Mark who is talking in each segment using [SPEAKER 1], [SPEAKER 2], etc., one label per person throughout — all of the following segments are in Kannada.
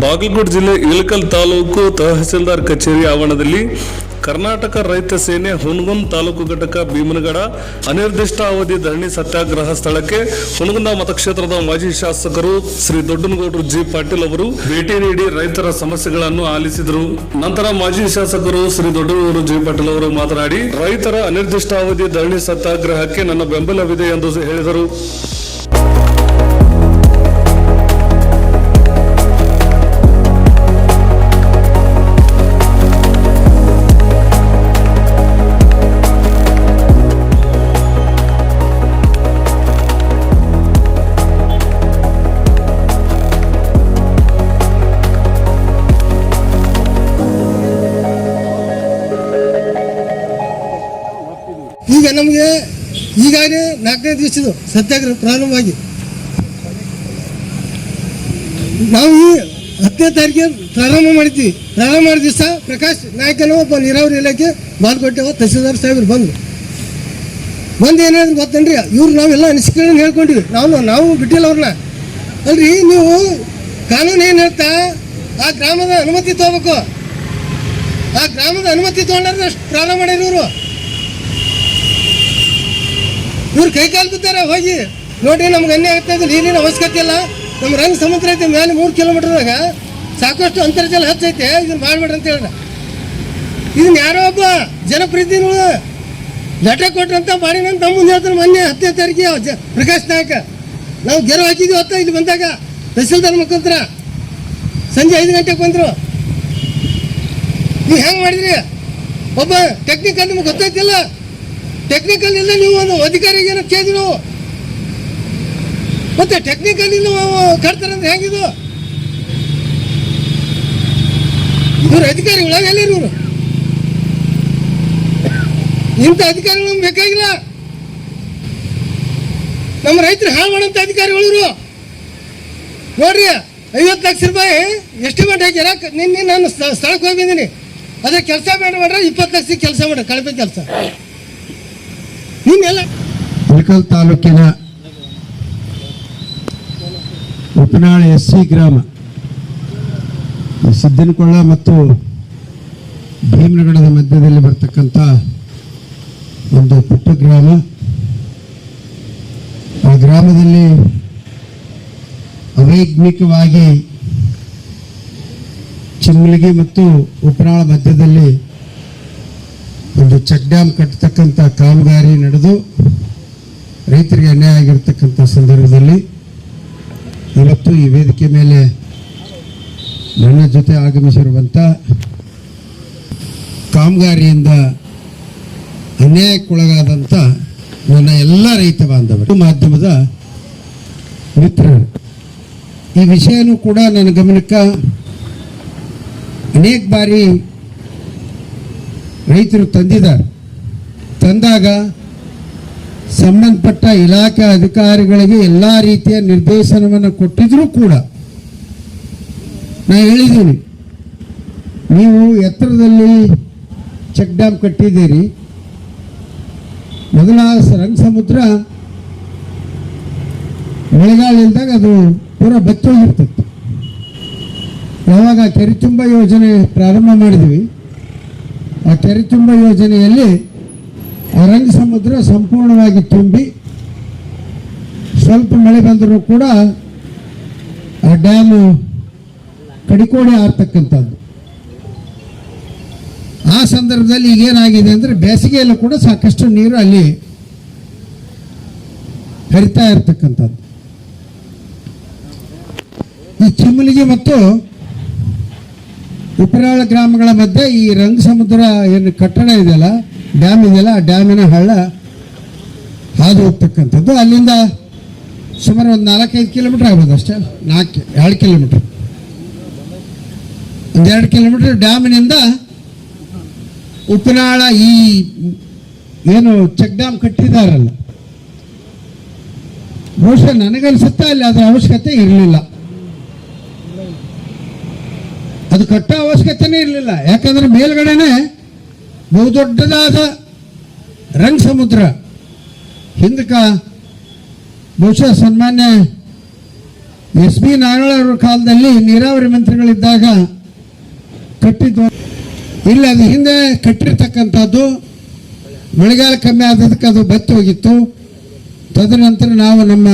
[SPEAKER 1] ಬಾಗಲಕೋಟೆ ಜಿಲ್ಲೆ ಇಳಕಲ್ ತಾಲೂಕು ತಹಸೀಲ್ದಾರ್ ಕಚೇರಿ ಆವರಣದಲ್ಲಿ ಕರ್ನಾಟಕ ರೈತ ಸೇನೆ ಹುನಗುಂದ ತಾಲೂಕು ಘಟಕ ಭೀಮನಗಡ ಅನಿರ್ದಿಷ್ಟಾವಧಿ ಧರಣಿ ಸತ್ಯಾಗ್ರಹ ಸ್ಥಳಕ್ಕೆ ಹುನಗುಂದ ಮತಕ್ಷೇತ್ರದ ಮಾಜಿ ಶಾಸಕರು ಶ್ರೀ ದೊಡ್ಡನಗೌಡರು ಜಿ ಪಾಟೀಲ್ ಅವರು ಭೇಟಿ ನೀಡಿ ರೈತರ ಸಮಸ್ಯೆಗಳನ್ನು ಆಲಿಸಿದರು. ನಂತರ ಮಾಜಿ ಶಾಸಕರು ಶ್ರೀ ದೊಡ್ಡನಗೌಡರು ಜಿ ಪಾಟೀಲ್ ಅವರು ಮಾತನಾಡಿ, ರೈತರ ಅನಿರ್ದಿಷ್ಟಾವಧಿ ಧರಣಿ ಸತ್ಯಾಗ್ರಹಕ್ಕೆ ನನ್ನ ಬೆಂಬಲವಿದೆ ಎಂದು ಹೇಳಿದರು.
[SPEAKER 2] ಈಗ ನಮಗೆ ಈಗಾಗಲೇ 4ನೇ ದಿವಸದ ಸತ್ಯಾಗ್ರಹ ಪ್ರಾರಂಭವಾಗಿ ನಾವು ಈ 10ನೇ ತಾರೀಕಿಗೆ ಪ್ರಾರಂಭ ಮಾಡಿದ್ವಿ. ಪ್ರಾರಂಭ ಮಾಡಿದ ದಿವಸ ಪ್ರಕಾಶ್ ನಾಯ್ಕನೋ ಒಬ್ಬ ನೀರಾವರಿ ಇಲಾಖೆ ಬಾಲ್ಕೋಟೆ ತಹಸೀಲ್ದಾರ್ ಸಾಹೇಬ್ರು ಬಂದು ಏನಾದ್ರು ಗೊತ್ತನ್ರಿ, ಇವ್ರು ನಾವೆಲ್ಲ ಅನಿಸಿಕೆಗಳನ್ನ ಹೇಳ್ಕೊಂಡಿವಿ. ನಾವು ಬಿಟ್ಟಿಲ್ಲ ಅವ್ರನ್ನ. ಅಲ್ರಿ, ನೀವು ಕಾನೂನು ಏನು ಹೇಳ್ತಾ ಆ ಗ್ರಾಮದ ಅನುಮತಿ ತಗೋಬೇಕು. ಆ ಗ್ರಾಮದ ಅನುಮತಿ ತೊಗೊಂಡ್ರೆ ಅಷ್ಟು ಪ್ರಾರಂಭ ಮಾಡ್ಯಾರ ಇವ್ರು ಕೈಕಾಲು ಬಿದ್ದಾರೆ. ಹೋಗಿ ನೋಡ್ರಿ, ನಮ್ಗೆ ಅನ್ಯಾಯ ಆಗ್ತಾ ಇದೆ, ನೀರಿನ ಅವಶ್ಯಕತೆ ಇಲ್ಲ. ನಮ್ಮ ರಂಗ ಸಮುದ್ರ ಐತೆ ಮೇಲೆ 3 ಕಿಲೋಮೀಟರ್ದಾಗ, ಸಾಕಷ್ಟು ಅಂತರ್ಜಲ ಹೆಚ್ಚೈತೆ, ಇದನ್ನ ಮಾಡ್ಬೇಡ್ರಿ ಅಂತ ಹೇಳ್ದ. ಇದನ್ನ ಯಾರೋ ಒಬ್ಬ ಜನಪ್ರತಿನಿಧಿಗಳು ಲೆಟರ್ ಕೊಟ್ರಂತ ಮಾಡಿನಂತ ನಮ್ಮ ಮುಂದೆ ಹೇಳ್ತಾರೆ. ಮೊನ್ನೆ 10ನೇ ತಾರೀಕಿಗೆ ಪ್ರಕಾಶ್ ನಾಯಕ ನಾವು ಗೆರು ಹಾಕಿದ್ವಿ ಹೊತ್ತ ಇಲ್ಲಿ ಬಂದಾಗ ತಹಸೀಲ್ದಾರ್ ಮುಖಾಂತರ ಸಂಜೆ 5 ಗಂಟೆಗೆ ಬಂದರು. ನೀವು ಹೆಂಗೆ ಮಾಡಿದ್ರಿ? ಒಬ್ಬ ಟೆಕ್ನಿಕಲ್ ನಿಮ್ಗೆ ಗೊತ್ತಾಯ್ತಿಲ್ಲ. ಟೆಕ್ನಿಕಲ್ ಇಲ್ಲ, ನೀವು ಒಂದು ಅಧಿಕಾರಿಗೆ ಏನೋ ಕೇಳಿದ್ವಿ ನಾವು. ಮತ್ತೆ ಟೆಕ್ನಿಕಲ್ ಇಲ್ಲ ಕಟ್ತಾರಂದ್ರೆ ಹೆಂಗಿದು? ಇವ್ರು ಅಧಿಕಾರಿಗಳ ಎಲ್ಲಿ ಇವರು? ಇಂಥ ಅಧಿಕಾರಿಗಳು ನಮ್ಗೆ ಬೇಕಾಗಿಲ್ಲ. ನಮ್ಮ ರೈತರು ಹಾಳು ಮಾಡೋಂಥ ಅಧಿಕಾರಿಗಳು ಇವರು. ನೋಡ್ರಿ, 50 ಲಕ್ಷ ರೂಪಾಯಿ ಎಸ್ಟಿಮೇಟ್ ಹಾಕ್ಯಾರ. ನಿನ್ನೆ ನಾನು ಸ್ಥಳಕ್ಕೆ ಹೋಗಿ ಬಂದೀನಿ. ಅದೇ ಕೆಲಸ ಮಾಡ್ರೆ 20 ಲಕ್ಷಕ್ಕೆ ಕೆಲಸ ಮಾಡ್ರಿ, ಕಳಪೆ ಕೆಲಸ.
[SPEAKER 3] ಇಳಕಲ್ ತಾಲೂಕಿನ ಉಪನಾಳ SC ಗ್ರಾಮ, ಸಿದ್ದನಕೊಳ್ಳ ಮತ್ತು ಭೀಮನಗಡದ ಮಧ್ಯದಲ್ಲಿ ಬರ್ತಕ್ಕಂಥ ಒಂದು ಪುಟ್ಟ ಗ್ರಾಮ. ಆ ಗ್ರಾಮದಲ್ಲಿ ಅವೈಜ್ಞಾನಿಕವಾಗಿ ಚಿಮ್ಮಲಗಿ ಮತ್ತು ಉಪನಾಳ ಮಧ್ಯದಲ್ಲಿ ಒಂದು ಚೆಕ್ ಡ್ಯಾಮ್ ಕಟ್ಟತಕ್ಕಂಥ ಕಾಮಗಾರಿ ನಡೆದು ರೈತರಿಗೆ ಅನ್ಯಾಯ ಆಗಿರ್ತಕ್ಕಂಥ ಸಂದರ್ಭದಲ್ಲಿ ಇವತ್ತು ಈ ವೇದಿಕೆ ಮೇಲೆ ನನ್ನ ಜೊತೆ ಆಗಮಿಸಿರುವಂಥ ಕಾಮಗಾರಿಯಿಂದ ಅನ್ಯಾಯಕ್ಕೊಳಗಾದಂಥ ನನ್ನ ಎಲ್ಲ ರೈತ ಬಾಂಧವರು, ಮಾಧ್ಯಮದ ಮಿತ್ರರು, ಈ ವಿಷಯನೂ ಕೂಡ ನನ್ನ ಗಮನಕ್ಕೆ ಅನೇಕ ಬಾರಿ ರೈತರು ತಂದಾಗ ಸಂಬಂಧಪಟ್ಟ ಇಲಾಖೆ ಅಧಿಕಾರಿಗಳಿಗೆ ಎಲ್ಲ ರೀತಿಯ ನಿರ್ದೇಶನವನ್ನು ಕೊಟ್ಟಿದ್ರೂ ಕೂಡ ನಾನು ಹೇಳಿದ್ದೀನಿ, ನೀವು ಎತ್ತರದಲ್ಲಿ ಚೆಕ್ ಡ್ಯಾಮ್ ಕಟ್ಟಿದ್ದೀರಿ. ಮೊದಲ ರಂಗ ಸಮುದ್ರ ಮಳೆಗಾಲ ಇಲ್ದಾಗ ಅದು ಪೂರ ಬತ್ತೋಗಿರ್ತಿತ್ತು. ಯಾವಾಗ ಕೆರೆ ತುಂಬ ಯೋಜನೆ ಪ್ರಾರಂಭ ಮಾಡಿದ್ವಿ, ಆ ಕೆರೆ ತುಂಬ ಯೋಜನೆಯಲ್ಲಿ ರಂಗ ಸಮುದ್ರ ಸಂಪೂರ್ಣವಾಗಿ ತುಂಬಿ ಸ್ವಲ್ಪ ಮಳೆ ಬಂದರೂ ಕೂಡ ಆ ಡ್ಯಾಮು ಕಡಿಕೋಡೆ ಆರ್ತಕ್ಕಂಥದ್ದು. ಆ ಸಂದರ್ಭದಲ್ಲಿ ಈಗೇನಾಗಿದೆ ಅಂದರೆ ಬೇಸಿಗೆಯಲ್ಲೂ ಕೂಡ ಸಾಕಷ್ಟು ನೀರು ಅಲ್ಲಿ ಹರಿತಾ ಇರ್ತಕ್ಕಂಥದ್ದು. ಈ ಚಿಮ್ಮಲಗಿ ಮತ್ತು ಉಪನಾಳ ಗ್ರಾಮಗಳ ಮಧ್ಯೆ ಈ ರಂಗ ಸಮುದ್ರ ಏನು ಕಟ್ಟಡ ಇದೆಯಲ್ಲ, ಡ್ಯಾಮ್ ಇದೆಯಲ್ಲ, ಆ ಡ್ಯಾಮಿನ ಹಳ್ಳ ಹಾದು ಹೋಗ್ತಕ್ಕಂಥದ್ದು. ಅಲ್ಲಿಂದ ಸುಮಾರು ಒಂದು 4-5 ಕಿಲೋಮೀಟರ್ ಆಗ್ಬೋದು ಅಷ್ಟೇ. 2 ಕಿಲೋಮೀಟರ್, ಒಂದು 2 ಕಿಲೋಮೀಟರ್ ಡ್ಯಾಮಿನಿಂದ ಉಪನಾಳ ಈ ಏನು ಚೆಕ್ ಡ್ಯಾಮ್ ಕಟ್ಟಿದಾರಲ್ಲ, ಬಹುಶಃ ನನಗನ್ಸುತ್ತಾ ಅಲ್ಲಿ ಅದರ ಅವಶ್ಯಕತೆ ಇರಲಿಲ್ಲ. ಅದು ಕಟ್ಟೋ ಅವಶ್ಯಕತೆನೇ ಇರಲಿಲ್ಲ. ಯಾಕಂದ್ರೆ ಮೇಲ್ಗಡೆನೆ ಬಹುದೊಡ್ಡದಾದ ರಂಗ ಸಮುದ್ರ. ಹಿಂದಕ್ಕೆ ಬಹುಶಃ ಸನ್ಮಾನ್ಯ ಎಸ್ ಬಿ ನಾರಾಯಣ ಅವರ ಕಾಲದಲ್ಲಿ ನೀರಾವರಿ ಮಂತ್ರಿಗಳಿದ್ದಾಗ ಕಟ್ಟಿದ್ದು ಇಲ್ಲ, ಅದು ಹಿಂದೆ ಕಟ್ಟಿರ್ತಕ್ಕಂಥದ್ದು. ಮಳೆಗಾಲ ಕಮ್ಮಿ ಆದದಕ್ಕೆ ಅದು ಬತ್ತಿ ಹೋಗಿತ್ತು. ತದನಂತರ ನಾವು ನಮ್ಮ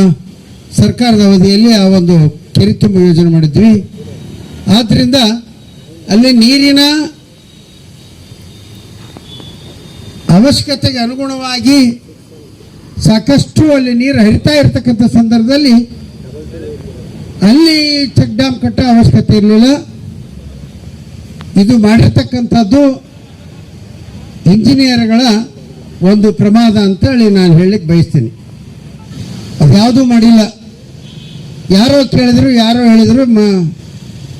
[SPEAKER 3] ಸರ್ಕಾರದ ಅವಧಿಯಲ್ಲಿ ಆ ಒಂದು ಕೆರೆ ತುಂಬ ಯೋಜನೆ ಮಾಡಿದ್ವಿ. ಆದ್ದರಿಂದ ಅಲ್ಲಿ ನೀರಿನ ಅವಶ್ಯಕತೆಗೆ ಅನುಗುಣವಾಗಿ ಸಾಕಷ್ಟು ಅಲ್ಲಿ ನೀರು ಹರಿತಾ ಇರತಕ್ಕಂಥ ಸಂದರ್ಭದಲ್ಲಿ ಅಲ್ಲಿ ಚೆಕ್ ಡ್ಯಾಮ್ ಕಟ್ಟೋ ಅವಶ್ಯಕತೆ ಇರಲಿಲ್ಲ. ಇದು ಮಾಡಿರ್ತಕ್ಕಂಥದ್ದು ಇಂಜಿನಿಯರ್ಗಳ ಒಂದು ಪ್ರಮಾದ ಅಂತೇಳಿ ನಾನು ಹೇಳಲಿಕ್ಕೆ ಬಯಸ್ತೀನಿ. ಅದ್ಯಾವುದೂ ಮಾಡಿಲ್ಲ. ಯಾರೋ ಕೇಳಿದ್ರು, ಯಾರೋ ಹೇಳಿದ್ರು,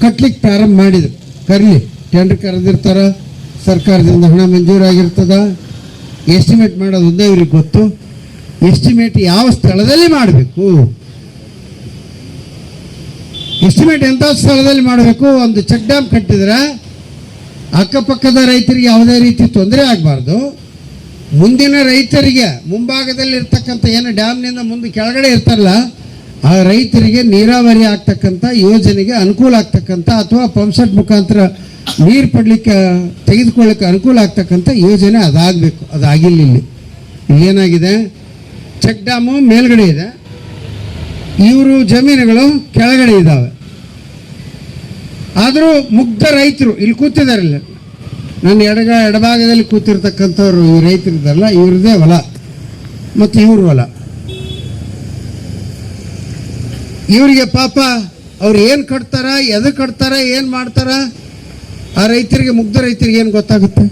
[SPEAKER 3] ಕಟ್ಲಿಕ್ಕೆ ಪ್ರಾರಂಭ ಮಾಡಿದ್ರು. ಕರಲಿ, ಟೆಂಡರ್ ಕರೆದಿರ್ತಾರ, ಸರ್ಕಾರದಿಂದ ಹಣ ಮಂಜೂರಾಗಿರ್ತದ, ಎಸ್ಟಿಮೇಟ್ ಮಾಡೋದು ಒಂದೇ ಇವ್ರಿಗೆ ಗೊತ್ತು. ಎಸ್ಟಿಮೇಟ್ ಯಾವ ಸ್ಥಳದಲ್ಲಿ ಮಾಡಬೇಕು, ಎಸ್ಟಿಮೇಟ್ ಎಂಥ ಸ್ಥಳದಲ್ಲಿ ಮಾಡಬೇಕು. ಒಂದು ಚೆಕ್ ಡ್ಯಾಮ್ ಕಟ್ಟಿದ್ರೆ ಅಕ್ಕಪಕ್ಕದ ರೈತರಿಗೆ ಯಾವುದೇ ರೀತಿ ತೊಂದರೆ ಆಗಬಾರ್ದು. ಮುಂದಿನ ರೈತರಿಗೆ ಮುಂಭಾಗದಲ್ಲಿ ಇರ್ತಕ್ಕಂಥ ಏನು ಡ್ಯಾಮ್ನಿಂದ ಮುಂದೆ ಕೆಳಗಡೆ ಇರ್ತಾರಲ್ಲ ಆ ರೈತರಿಗೆ ನೀರಾವರಿ ಆಗ್ತಕ್ಕಂಥ ಯೋಜನೆಗೆ ಅನುಕೂಲ ಆಗ್ತಕ್ಕಂಥ ಅಥವಾ ಪಂಪ್ಸೆಟ್ ಮುಖಾಂತರ ನೀರು ಪಡಲಿಕ್ಕೆ ತೆಗೆದುಕೊಳ್ಳಿಕ್ಕೆ ಅನುಕೂಲ ಆಗ್ತಕ್ಕಂಥ ಯೋಜನೆ ಅದಾಗಬೇಕು. ಅದಾಗಿಲ್ಲ. ಇಲ್ಲೇನಾಗಿದೆ, ಚೆಕ್ ಡ್ಯಾಮು ಮೇಲ್ಗಡೆ ಇದೆ, ಇವರು ಜಮೀನುಗಳು ಕೆಳಗಡೆ ಇದ್ದಾವೆ. ಆದರೂ ಮುಗ್ಧ ರೈತರು ಇಲ್ಲಿ ಕೂತಿದಾರಲ್ಲ, ನನ್ನ ಎಡಭಾಗದಲ್ಲಿ ಕೂತಿರ್ತಕ್ಕಂಥವ್ರು ಈ ರೈತರಿದ್ದಾರಲ್ಲ, ಇವ್ರದ್ದೇ ಹೊಲ ಮತ್ತು ಇವ್ರ ಹೊಲ. ಇವರಿಗೆ ಪಾಪ ಅವ್ರು ಏನು ಕಟ್ತಾರ, ಎದಕ್ಕೆ ಕಟ್ತಾರ, ಏನು ಮಾಡ್ತಾರ, ಆ ರೈತರಿಗೆ, ಮುಗ್ಧ ರೈತರಿಗೆ ಏನು ಗೊತ್ತಾಗುತ್ತೆ?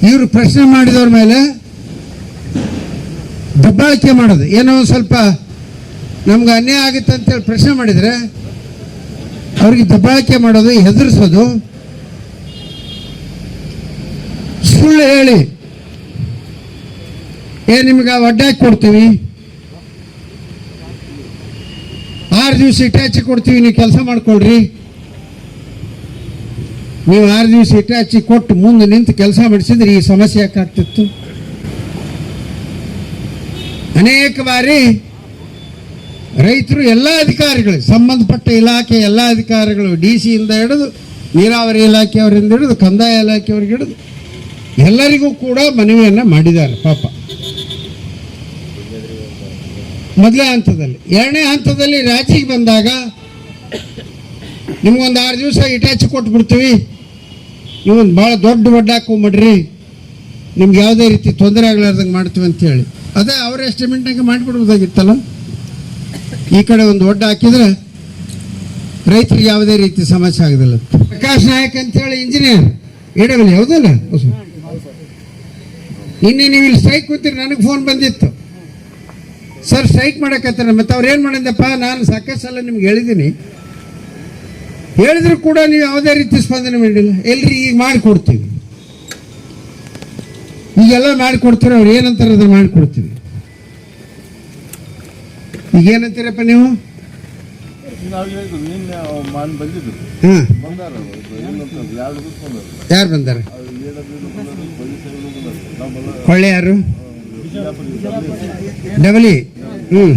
[SPEAKER 3] ಇವರು ಪ್ರಶ್ನೆ ಮಾಡಿದವ್ರ ಮೇಲೆ ದಬ್ಬಾಳಿಕೆ ಮಾಡೋದು, ಏನೋ ಒಂದು ಸ್ವಲ್ಪ ನಮ್ಗೆ ಅನ್ಯಾಯ ಆಗುತ್ತೆ ಅಂತೇಳಿ ಪ್ರಶ್ನೆ ಮಾಡಿದರೆ ಅವ್ರಿಗೆ ದಬ್ಬಾಳಿಕೆ ಮಾಡೋದು, ಹೆದರಿಸೋದು, ಸುಳ್ಳು ಹೇಳಿ ನಿಮ್ಗೆ ಒಡ್ಡಾಕಿ ಕೊಡ್ತೀವಿ, 6 ದಿವಸ ಇಟ್ಯಾಚಿ ಕೊಡ್ತೀವಿ, ನೀವು ಕೆಲಸ ಮಾಡ್ಕೊಳ್ರಿ. ನೀವು 6 ದಿವಸ ಇಟ್ಯಾಚಿ ಕೊಟ್ಟು ಮುಂದೆ ನಿಂತು ಕೆಲಸ ಮಾಡಿಸಿದ್ರೆ ಈ ಸಮಸ್ಯೆ ಯಾಕಾಗ್ತಿತ್ತು? ಅನೇಕ ಬಾರಿ ರೈತರು ಎಲ್ಲ ಅಧಿಕಾರಿಗಳು, ಸಂಬಂಧಪಟ್ಟ ಇಲಾಖೆ ಎಲ್ಲ ಅಧಿಕಾರಿಗಳು, DC ಇಂದ ಹಿಡಿದು ನೀರಾವರಿ ಇಲಾಖೆಯವರಿಂದ ಹಿಡಿದು ಕಂದಾಯ ಇಲಾಖೆಯವರಿಗೆ ಹಿಡಿದು ಎಲ್ಲರಿಗೂ ಕೂಡ ಮನವಿಯನ್ನು ಮಾಡಿದ್ದಾರೆ ಪಾಪ ಮೊದಲೇ ಹಂತದಲ್ಲಿ. ಎರಡನೇ ಹಂತದಲ್ಲಿ ರಾಜ್ಯಕ್ಕೆ ಬಂದಾಗ ನಿಮ್ಗೊಂದು 6 ದಿವಸ ಇಟ್ಯಾಚಿ ಕೊಟ್ಬಿಡ್ತೀವಿ, ನೀವೊಂದು ಭಾಳ ದೊಡ್ಡ ಒಡ್ಡಾಕೊಂಬಿಡ್ರಿ, ನಿಮ್ಗೆ ಯಾವುದೇ ರೀತಿ ತೊಂದರೆ ಆಗಲಾರ್ದಂಗೆ ಮಾಡ್ತೀವಿ ಅಂತೇಳಿ. ಅದೇ ಅವ್ರ ಎಸ್ಟಿಮೇಟ್ನಾಗ ಮಾಡಿಬಿಡ್ಬೋದಾಗಿತ್ತಲ್ಲ. ಈ ಕಡೆ ಒಂದು ಒಡ್ಡ ಹಾಕಿದ್ರೆ ರೈತರಿಗೆ ಯಾವುದೇ ರೀತಿ ಸಮಸ್ಯೆ ಆಗೋದಿಲ್ಲ. ಪ್ರಕಾಶ್ ನಾಯಕ್ ಅಂತೇಳಿ ಇಂಜಿನಿಯರ್ ಎಡವಲ್ಲಿ, ಹೌದಲ್ಲ? ನಿನ್ನೆ ನೀವು ಇಲ್ಲಿ ಸ್ಟ್ರೈಕ್ ಕೂತೀರಿ, ನನಗೆ ಫೋನ್ ಬಂದಿತ್ತು, ಸರ್ ಸ್ಟ್ರೈಕ್ ಮಾಡಕತ್ತಾರ. ಮತ್ತು ಅವ್ರು ಏನು ಮಾಡಿದ್ದಪ್ಪ, ನಾನು ಸಾಕಷ್ಟು ಸಲ ನಿಮ್ಗೆ ಹೇಳಿದ್ದೀನಿ, ಹೇಳಿದ್ರು ಕೂಡ ನೀವು ಯಾವುದೇ ರೀತಿ ಸ್ಪಂದನೆ ಮಾಡಿಲ್ಲ. ಎಲ್ರಿ ಈಗ ಮಾಡಿಕೊಡ್ತೀವಿ, ಈಗೆಲ್ಲ ಮಾಡಿಕೊಡ್ತೀರ, ಅವ್ರು ಏನಂತಾರೆ ಅದನ್ನು ಮಾಡಿಕೊಡ್ತೀವಿ. ಈಗ ಏನಂತೀರಪ್ಪ ನೀವು? ಯಾರು ಬಂದಾರ? ಕೊಳ್ಳೆ ಯಾರು? ಡಬಲಿ. ಹ್ಮ್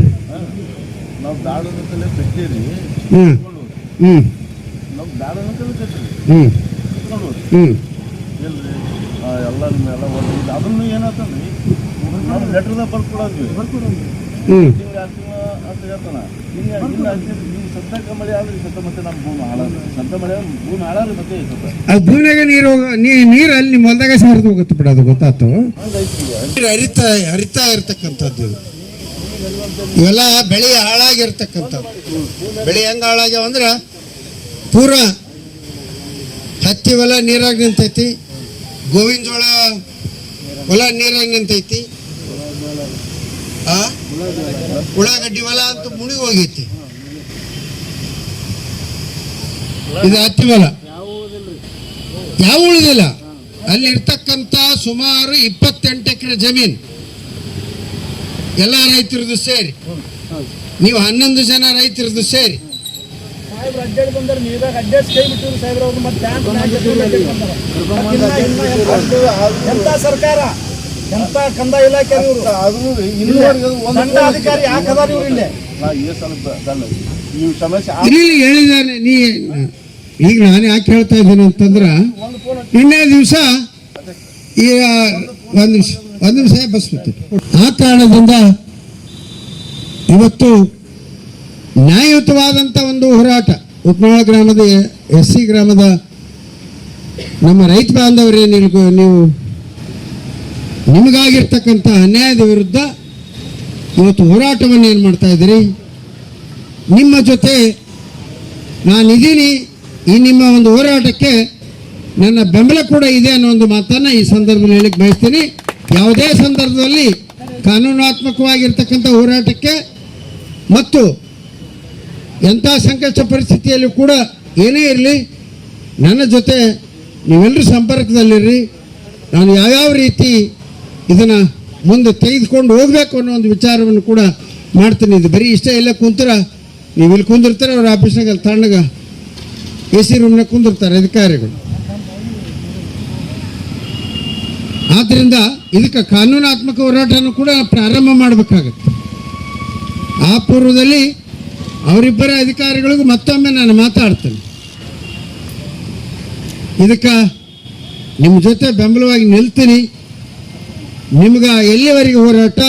[SPEAKER 3] ಹ್ಮ್ ಹ್ಮ್ ಹ್ಮ್ ಹ್ಮ್
[SPEAKER 4] ಅದನ್ನು ಏನಾಗ್ತಂದ್ರಿ ಲೆಟರ್ದಾಗ ಬರ್ಕೊಡೋದ್ವಿ,
[SPEAKER 3] ಹ್ಮ್ ಅದು ಭೂಮಿಯಾಗ ನೀರು ಅಲ್ಲಿ ನಿಮ್ಮ ಹೊಲದಾಗ ಸಾರ್ದು ಹೋಗುತ್ತೆ ಬಿಡ, ಅದು ಗೊತ್ತಾಯ್ತು. ನೀರು ಹರಿತಾ ಇರ್ತಕ್ಕಂಥದ್ದು ಇವೆಲ್ಲ ಬೆಳೆ ಹಾಳಾಗಿರ್ತಕ್ಕಂಥದ್ದು. ಬೆಳೆ ಹೆಂಗೆ ಹಾಳಾಗ್ಯಾವ ಅಂದ್ರೆ ಪೂರಾ ಹತ್ತಿ ಹೊಲ ನೀರಾಗ ನಿಂತೈತಿ, ಗೋವಿನ ಜೋಳ ಹೊಲ ನೀರಾಗ ನಿಂತೈತಿ, ಉಳ್ಳಾಗಡ್ಡಿ ಹೊಲ ಅಂತೂ ಮುಳುಗಿ ಹೋಗೈತಿ. ಇದು ಹತ್ತಿ ಹೊಲ ಯಾವ ಉಳಿದಿಲ್ಲ. ಅಲ್ಲಿ ಇರ್ತಕ್ಕಂಥ ಸುಮಾರು 28 ಎಕರೆ ಜಮೀನು ಎಲ್ಲ ರೈತರದ್ದು ಸೇರಿ, ನೀವು 11 ಜನ ರೈತರದ್ದು ಸೇರಿ.
[SPEAKER 4] ಎಂತ ಸರ್ಕಾರ, ಎಂತ ಕಂದಾಯ ಇಲಾಖೆ ಅಧಿಕಾರಿ ಯಾಕದಾರ ಇವ್ರು ಇಲ್ಲೇ ನಾ ಈ ಸಲ ಈ ಸಮಸ್ಯೆ
[SPEAKER 3] ಇಲ್ಲಿ ಹೇಳಿದ್ದಾನೆ ನೀ ಈಗ ನಾನು ಯಾಕೆ ಹೇಳ್ತಾ ಇದ್ದೀನಿ ಅಂತಂದ್ರೆ ನಿನ್ನೆ ದಿವಸ ಈ ಒಂದು ನಿಮಿಷ ಬಸ್ ಆ ಕಾರಣದಿಂದ ಇವತ್ತು ನ್ಯಾಯಯುತವಾದಂಥ ಒಂದು ಹೋರಾಟ ಉತ್ನಾಳ ಗ್ರಾಮದ SC ಗ್ರಾಮದ ನಮ್ಮ ರೈತ ಬಾಂಧವರೇ ನೀವು ನಿಮಗಾಗಿರ್ತಕ್ಕಂಥ ಅನ್ಯಾಯದ ವಿರುದ್ಧ ಇವತ್ತು ಹೋರಾಟವನ್ನು ಏನು ಮಾಡ್ತಾ ಇದ್ದೀರಿ. ನಿಮ್ಮ ಜೊತೆ ನಾನಿದ್ದೀನಿ, ಈ ನಿಮ್ಮ ಒಂದು ಹೋರಾಟಕ್ಕೆ ನನ್ನ ಬೆಂಬಲ ಕೂಡ ಇದೆ ಅನ್ನೋ ಒಂದು ಮಾತನ್ನು ಈ ಸಂದರ್ಭದಲ್ಲಿ ಹೇಳಿಕ್ಕೆ ಬಯಸ್ತೀನಿ. ಯಾವುದೇ ಸಂದರ್ಭದಲ್ಲಿ ಕಾನೂನಾತ್ಮಕವಾಗಿರ್ತಕ್ಕಂಥ ಹೋರಾಟಕ್ಕೆ ಮತ್ತು ಎಂಥ ಸಂಕಷ್ಟ ಪರಿಸ್ಥಿತಿಯಲ್ಲೂ ಕೂಡ ಏನೇ ಇರಲಿ ನನ್ನ ಜೊತೆ ನೀವೆಲ್ಲರೂ ಸಂಪರ್ಕದಲ್ಲಿರ್ರಿ. ನಾನು ಯಾವ್ಯಾವ ರೀತಿ ಇದನ್ನು ಮುಂದೆ ತೆಗೆದುಕೊಂಡು ಹೋಗಬೇಕು ಅನ್ನೋ ಒಂದು ವಿಚಾರವನ್ನು ಕೂಡ ಮಾಡ್ತೀನಿ. ಇದು ಬರೀ ಇಷ್ಟ ಎಲ್ಲ ಕುಂತರ ನೀವು ಇಲ್ಲಿ ಕುಂದಿರ್ತಾರೆ, ಅವ್ರ ಆಫೀಸ್ನಾಗ ಅಲ್ಲಿ ತಣ್ಣಗ AC ರೂಮ್ನಾಗ ಕುಂದಿರ್ತಾರೆ ಅಧಿಕಾರಿಗಳು. ಆದ್ದರಿಂದ ಇದಕ್ಕೆ ಕಾನೂನಾತ್ಮಕ ಹೋರಾಟನೂ ಕೂಡ ಪ್ರಾರಂಭ ಮಾಡಬೇಕಾಗತ್ತೆ. ಆ ಪೂರ್ವದಲ್ಲಿ ಅವರಿಬ್ಬರ ಅಧಿಕಾರಿಗಳಿಗೂ ಮತ್ತೊಮ್ಮೆ ನಾನು ಮಾತಾಡ್ತೇನೆ. ಇದಕ್ಕೆ ನಿಮ್ಮ ಜೊತೆ ಬೆಂಬಲವಾಗಿ ನಿಲ್ತೀನಿ. ನಿಮ್ಗೆ ಎಲ್ಲಿವರೆಗೆ ಹೋರಾಟ,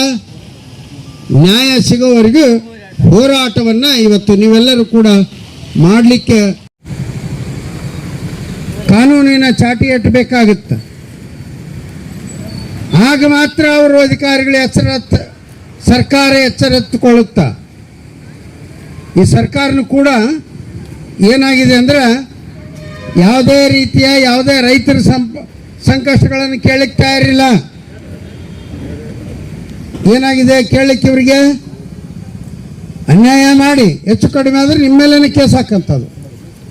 [SPEAKER 3] ನ್ಯಾಯ ಸಿಗೋವರೆಗೂ ಹೋರಾಟವನ್ನು ಇವತ್ತು ನೀವೆಲ್ಲರೂ ಕೂಡ ಮಾಡಲಿಕ್ಕೆ ಕಾನೂನಿನ ಚಾಟಿ ಎಟ್ಟಬೇಕಾಗುತ್ತೆ. ಆಗ ಮಾತ್ರ ಅವರು ಅಧಿಕಾರಿಗಳು ಸರ್ಕಾರ ಎಚ್ಚರೆತ್ತುಕೊಳ್ಳುತ್ತಾ. ಈ ಸರ್ಕಾರನೂ ಕೂಡ ಏನಾಗಿದೆ ಅಂದರೆ ಯಾವುದೇ ರೀತಿಯ ಯಾವುದೇ ರೈತರ ಸಂಕಷ್ಟಗಳನ್ನು ಕೇಳಲಿಕ್ಕೆ ತಯಾರಿಲ್ಲ. ಏನಾಗಿದೆ ಕೇಳಲಿಕ್ಕೆ ಇವರಿಗೆ ಅನ್ಯಾಯ ಮಾಡಿ ಹೆಚ್ಚು ಕಡಿಮೆ ಆದರೆ ನಿಮ್ಮ ಮೇಲೇ ಕೇಸ್ ಹಾಕಂಥದ್ದು.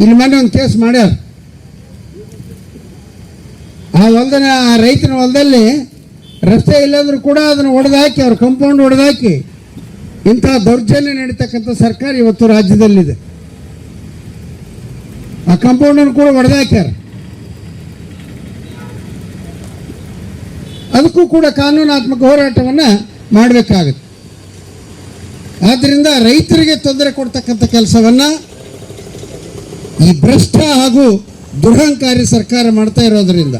[SPEAKER 3] ಇಲ್ಲಿ ಮೊನ್ನೆ ಒಂದು ಕೇಸ್ ಮಾಡ್ಯಾರ. ಆ ರೈತನ ಹೊಲದಲ್ಲಿ ರಸ್ತೆ ಇಲ್ಲಂದ್ರೂ ಕೂಡ ಅದನ್ನು ಒಡೆದಾಕಿ, ಅವ್ರ ಕಂಪೌಂಡ್ ಒಡೆದಾಕಿ ಇಂಥ ದೌರ್ಜನ್ಯ ನಡೀತಕ್ಕಂಥ ಸರ್ಕಾರ ಇವತ್ತು ರಾಜ್ಯದಲ್ಲಿದೆ. ಆ ಕಂಪೌಂಡನ್ನು ಕೂಡ ಒಡೆದಾಕ್ಯಾರ. ಅದಕ್ಕೂ ಕೂಡ ಕಾನೂನಾತ್ಮಕ ಹೋರಾಟವನ್ನು ಮಾಡಬೇಕಾಗುತ್ತೆ. ಆದ್ದರಿಂದ ರೈತರಿಗೆ ತೊಂದರೆ ಕೊಡ್ತಕ್ಕಂಥ ಕೆಲಸವನ್ನು ಈ ಭ್ರಷ್ಟ ಹಾಗೂ ದುರಹಂಕಾರಿ ಸರ್ಕಾರ ಮಾಡ್ತಾ ಇರೋದರಿಂದ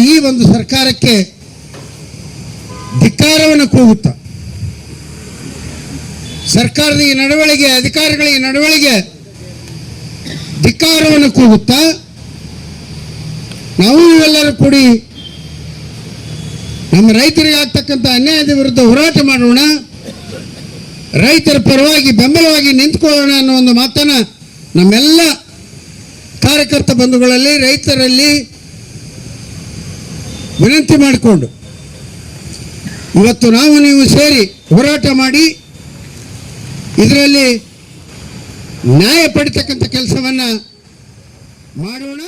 [SPEAKER 3] ಈ ಒಂದು ಸರ್ಕಾರಕ್ಕೆ ಧಿಕ್ಕಾರವನ್ನು ಕೂಗುತ್ತಾ, ಸರ್ಕಾರದ ಈ ನಡವಳಿಕೆ, ಅಧಿಕಾರಿಗಳ ಈ ನಡವಳಿಕೆ ಧಿಕ್ಕಾರವನ್ನು ಕೂಗುತ್ತಾ ನಾವು ಇವೆಲ್ಲರೂ ಕೂಡಿ ನಮ್ಮ ರೈತರಿಗೆ ಆಗ್ತಕ್ಕಂಥ ಅನ್ಯಾಯದ ವಿರುದ್ಧ ಹೋರಾಟ ಮಾಡೋಣ, ರೈತರ ಪರವಾಗಿ ಬೆಂಬಲವಾಗಿ ನಿಂತ್ಕೊಳ್ಳೋಣ ಅನ್ನೋ ಒಂದು ಮಾತನ್ನು ನಮ್ಮೆಲ್ಲ ಕಾರ್ಯಕರ್ತ ಬಂಧುಗಳಲ್ಲಿ, ರೈತರಲ್ಲಿ ವಿನಂತಿ ಮಾಡಿಕೊಂಡು ಇವತ್ತು ನಾವು ನೀವು ಸೇರಿ ಹೋರಾಟ ಮಾಡಿ ಇದರಲ್ಲಿ ನ್ಯಾಯ ಪಡಿತಕ್ಕಂಥ ಕೆಲಸವನ್ನು ಮಾಡೋಣ.